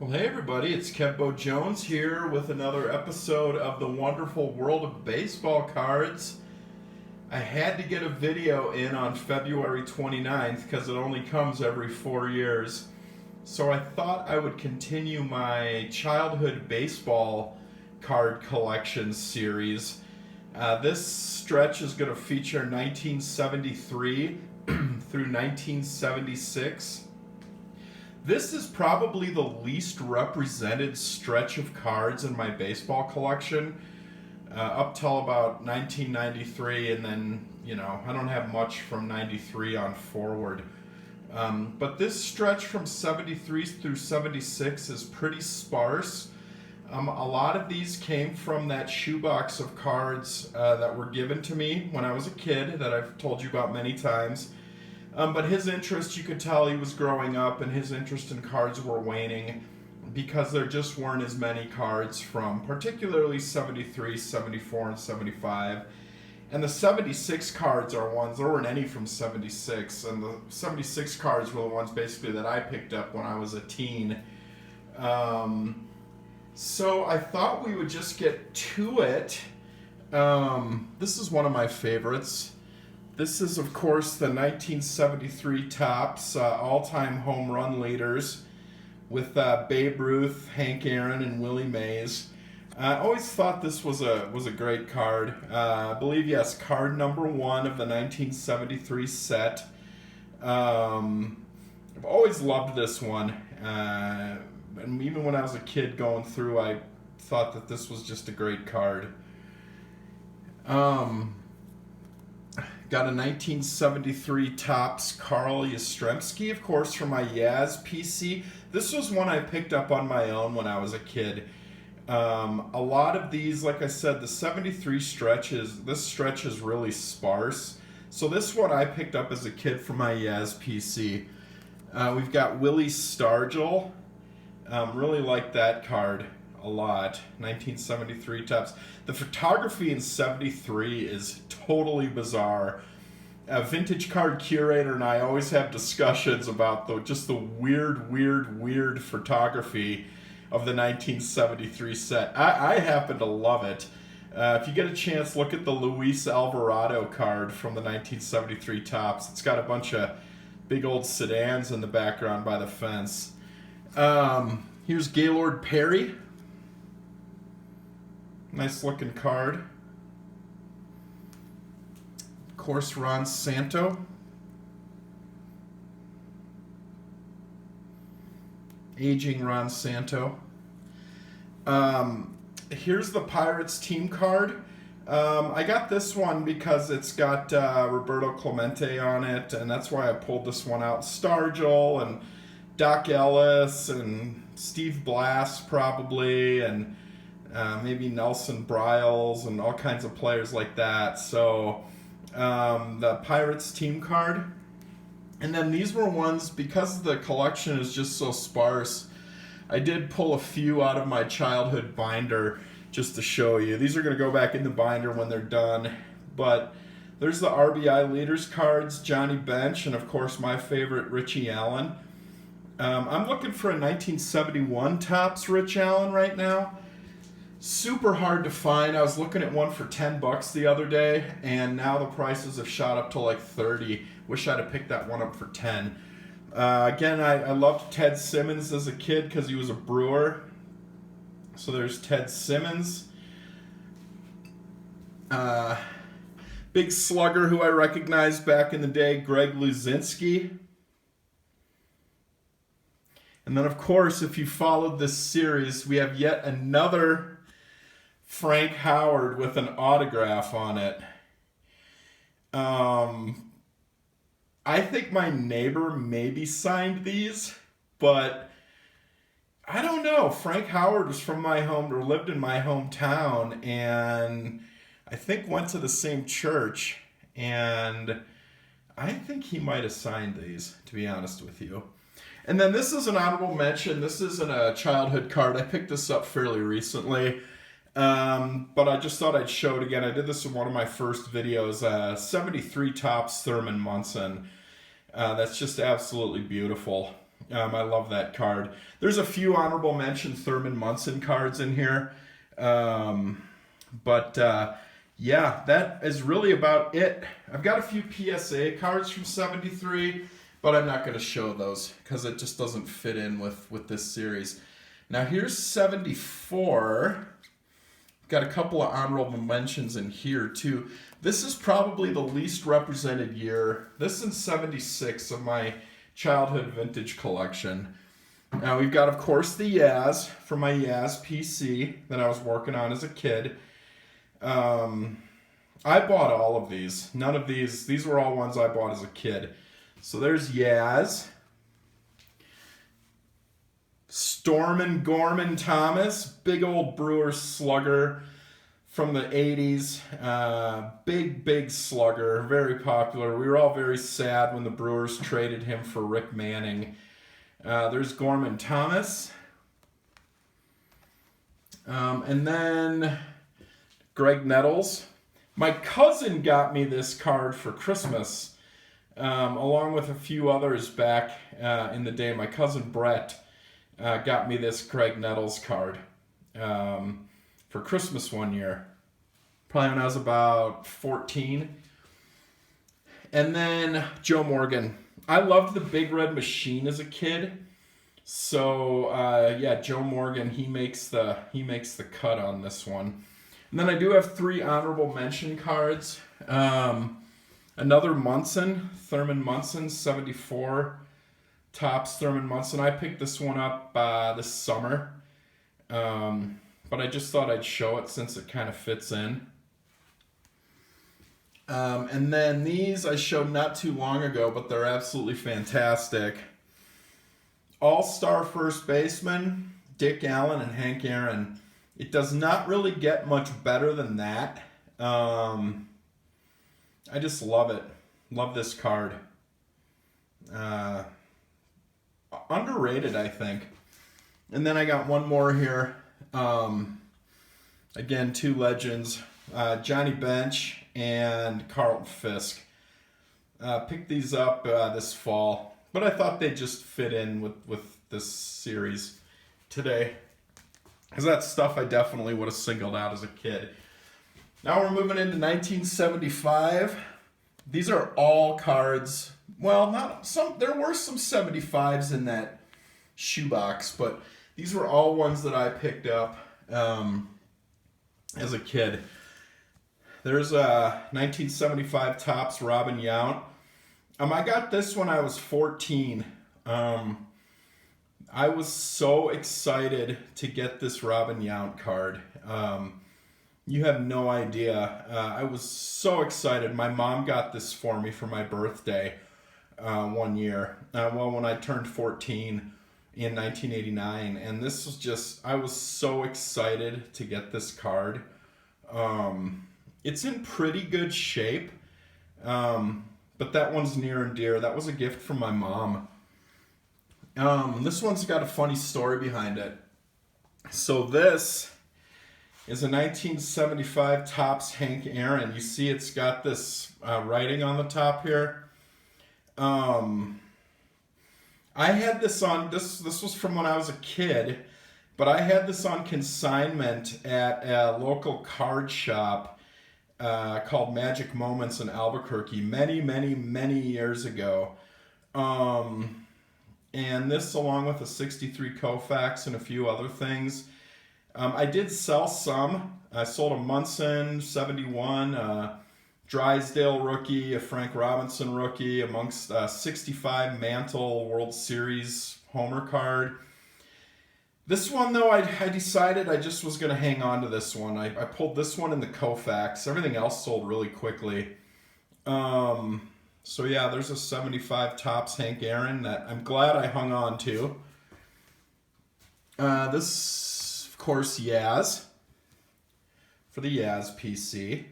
Well, hey everybody, it's Kevbo Jones here with another episode of the wonderful world of baseball cards. I had to get a video in on February 29th because it only comes every 4 years. So I thought I would continue my childhood baseball card collection series. This stretch is going to feature 1973 through 1976. This is probably the least represented stretch of cards in my baseball collection, up till about 1993, and then, I don't have much from 93 on forward. But this stretch from 73 through 76 is pretty sparse. A lot of these came from that shoebox of cards that were given to me when I was a kid that I've told you about many times. But his interest, you could tell he was growing up, and his interest in cards were waning because there just weren't as many cards from particularly 73, 74, and 75. And the 76 cards are ones, there weren't any from 76, and the 76 cards were the ones basically that I picked up when I was a teen. So I thought we would just get to it. This is one of my favorites. This is, of course, the 1973 Topps all-time home run leaders with Babe Ruth, Hank Aaron, and Willie Mays. I always thought this was a great card. I believe, yes, card number 1 of the 1973 set. I've always loved this one. And even when I was a kid going through, I thought that this was just a great card. Got a 1973 Topps Carl Yastrzemski, of course, from my Yaz PC. This was one I picked up on my own when I was a kid. A lot of these, like I said, the 73 this stretch is really sparse. So this one I picked up as a kid from my Yaz PC. We've got Willie Stargell. Really like that card a lot. 1973 Topps. The photography in 73 is totally bizarre. A vintage card curator and I always have discussions about the weird photography of the 1973 set. I happen to love it. If you get a chance, look at the Luis Alvarado card from the 1973 Topps. It's got a bunch of big old sedans in the background by the fence. Here's Gaylord Perry. Nice looking card. Of course, Ron Santo. Aging Ron Santo. Here's the Pirates team card. I got this one because it's got Roberto Clemente on it, and that's why I pulled this one out. Stargell and Doc Ellis and Steve Blass probably, and maybe Nelson Bryles and all kinds of players like that. So the Pirates team card. And then these were ones, because the collection is just so sparse, I did pull a few out of my childhood binder just to show you. These are going to go back in the binder when they're done. But there's the RBI leaders cards, Johnny Bench, and of course my favorite, Richie Allen. I'm looking for a 1971 Topps Rich Allen right now. Super hard to find. I was looking at one for $10 the other day, and now the prices have shot up to like 30. Wish I'd have picked that one up for 10. Again, I loved Ted Simmons as a kid because he was a Brewer. So there's Ted Simmons. Big slugger who I recognized back in the day, Greg Luzinski. And then, of course, if you followed this series, we have yet another Frank Howard with an autograph on it. I think my neighbor maybe signed these, but I don't know. Frank Howard was from my home, or lived in my hometown, and I think went to the same church, and I think he might have signed these, to be honest with you. And then this is an honorable mention. This isn't a childhood card. I picked this up fairly recently. But I just thought I'd show it again. I did this in one of my first videos. 73 Topps Thurman Munson. That's just absolutely beautiful. I love that card. There's a few honorable mention Thurman Munson cards in here. Yeah, that is really about it. I've got a few PSA cards from 73, but I'm not going to show those because it just doesn't fit in with this series. Now here's 74. Got a couple of honorable mentions in here too. This is probably the least represented year. This is 76 of my childhood vintage collection. Now we've got, of course, the Yaz from my Yaz PC that I was working on as a kid. I bought all of these. None of these were all ones I bought as a kid. So there's Yaz. Stormin' Gorman Thomas, big old Brewer slugger from the 80s. Big slugger, very popular. We were all very sad when the Brewers traded him for Rick Manning. There's Gorman Thomas. And then Greg Nettles. My cousin got me this card for Christmas, along with a few others back in the day. My cousin Brett got me this Greg Nettles card for Christmas one year, probably when I was about 14. And then Joe Morgan. I loved the Big Red Machine as a kid, so yeah, Joe Morgan, he makes the cut on this one. And then I do have 3 honorable mention cards. Another Munson, Thurman Munson, 74 Topps Thurman Munson. I picked this one up this summer, but I just thought I'd show it since it kind of fits in. And then these I showed not too long ago, but they're absolutely fantastic. All-Star first baseman, Dick Allen and Hank Aaron. It does not really get much better than that. I just love it. Love this card. Underrated, I think. And then I got one more here. Again, 2 legends. Johnny Bench and Carlton Fisk. Picked these up this fall, but I thought they'd just fit in with this series today, because that's stuff I definitely would have singled out as a kid. Now we're moving into 1975. These are all cards. Well, not some. There were some 75s in that shoebox, but these were all ones that I picked up as a kid. There's a 1975 Topps Robin Yount. I got this when I was 14. I was so excited to get this Robin Yount card. You have no idea. I was so excited. My mom got this for me for my birthday one year. When I turned 14 in 1989. And this was just, I was so excited to get this card. It's in pretty good shape, but that one's near and dear. That was a gift from my mom. This one's got a funny story behind it. So this is a 1975 Topps Hank Aaron. You see it's got this writing on the top here. I had this on, this was from when I was a kid, but I had this on consignment at a local card shop called Magic Moments in Albuquerque many years ago. And this, along with a 63 Koufax and a few other things. I did sell some. I sold a Munson 71, a Drysdale rookie, a Frank Robinson rookie, amongst 65 Mantle World Series Homer card. This one, though, I decided I just was going to hang on to this one. I pulled this one in the Koufax. Everything else sold really quickly. So yeah, there's a 75 Topps Hank Aaron that I'm glad I hung on to. This, of course, Yaz for the Yaz PC.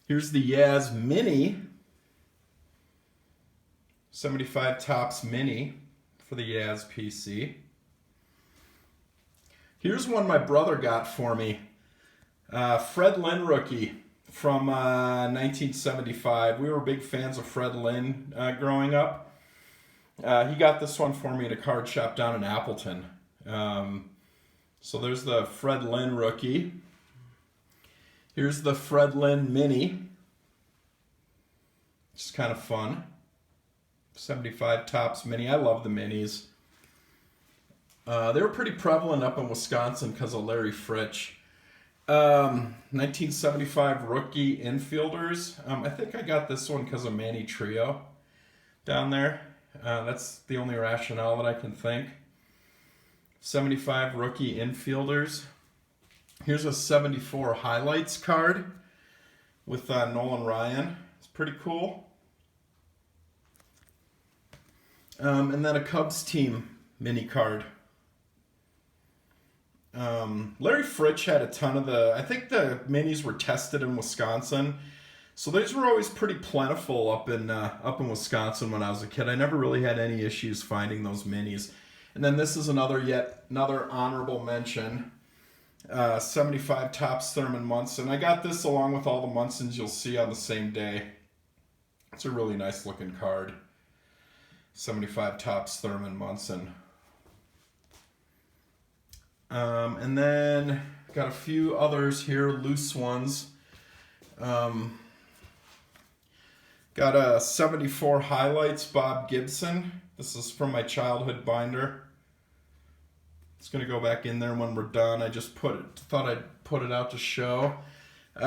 Here's the Yaz Mini, 75 Topps Mini for the Yaz PC. Here's one my brother got for me. Fred Lynn rookie from 1975. We were big fans of Fred Lynn growing up. He got this one for me at a card shop down in Appleton. So there's the Fred Lynn rookie. Here's the Fred Lynn mini. It's kind of fun. 75 Topps mini. I love the minis. They were pretty prevalent up in Wisconsin because of Larry Fritsch. 1975 rookie infielders. I think I got this one because of Manny Trio down there. That's the only rationale that I can think. 75 rookie infielders. Here's a 74 highlights card with Nolan Ryan. It's pretty cool. And then a Cubs team mini card. Larry Fritsch had a ton of I think the minis were tested in Wisconsin. So these were always pretty plentiful up in Wisconsin when I was a kid. I never really had any issues finding those minis. And then this is yet another honorable mention. 75 Topps Thurman Munson. I got this along with all the Munsons you'll see on the same day. It's a really nice looking card. 75 Topps Thurman Munson. And then got a few others here, loose ones. Got a 74 highlights Bob Gibson. This is from my childhood binder. It's going to go back in there when we're done. I just thought I'd put it out to show.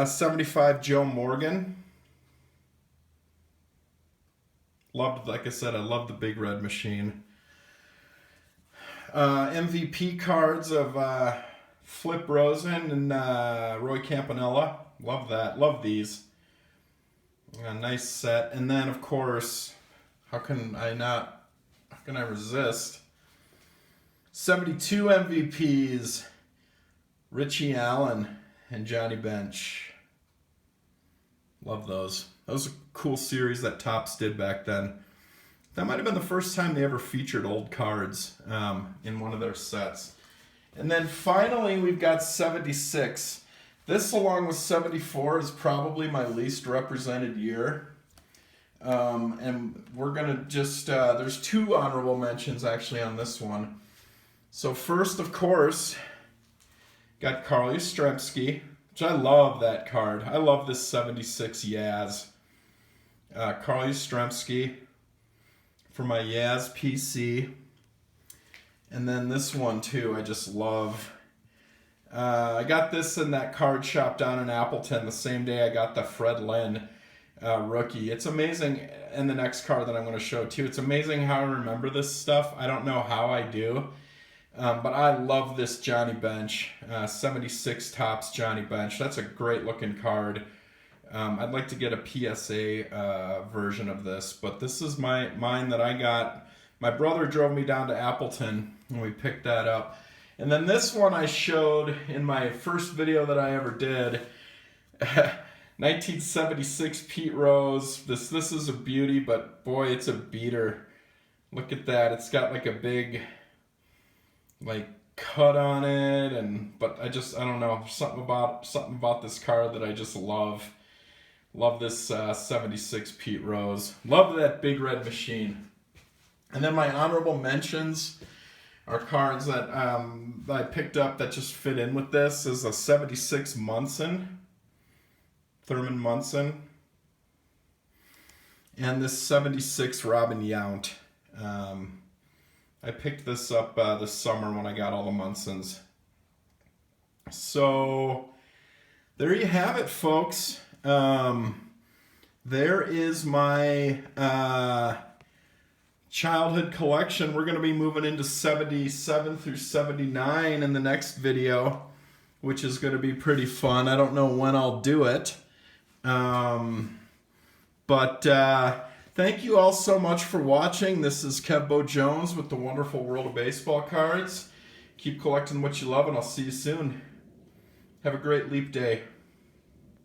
75 Joe Morgan. Like I said, I love the Big Red Machine. MVP cards of Flip Rosen and Roy Campanella. Love that. Love these. A nice set. And then, of course, how can I resist? 72 MVPs. Richie Allen and Johnny Bench. Love those. That was a cool series that Topps did back then. That might have been the first time they ever featured old cards in one of their sets. And then finally, we've got 76. This, along with 74, is probably my least represented year. And we're going to just, there's two honorable mentions actually on this one. So first, of course, got Carl Yastrzemski, which I love that card. I love this 76 Yaz. Carl Yastrzemski for my Yaz PC. And then this one too, I just love. I got this in that card shop down in Appleton the same day I got the Fred Lynn rookie. It's amazing, and the next card that I'm going to show too, it's amazing how I remember this stuff. I don't know how I do, but I love this Johnny Bench, 76 Topps Johnny Bench. That's a great looking card. I'd like to get a PSA version of this, but this is mine that I got. My brother drove me down to Appleton and we picked that up. And then this one I showed in my first video that I ever did. 1976 Pete Rose. This is a beauty, but boy, it's a beater. Look at that. It's got like a big cut on it, but I don't know, something about this card that I just love. Love this 76 Pete Rose. Love that Big Red Machine. And then my honorable mentions are cards that I picked up that just fit in with this. Is a 76 Munson, Thurman Munson, and this 76 Robin Yount. I picked this up this summer when I got all the Munsons. So there you have it, folks. There is my childhood collection. We're going to be moving into 77 through 79 in the next video, which is going to be pretty fun. I don't know when I'll do it. But thank you all so much for watching. This is Kevbo Jones with the Wonderful World of Baseball Cards. Keep collecting what you love, and I'll see you soon. Have a great leap day.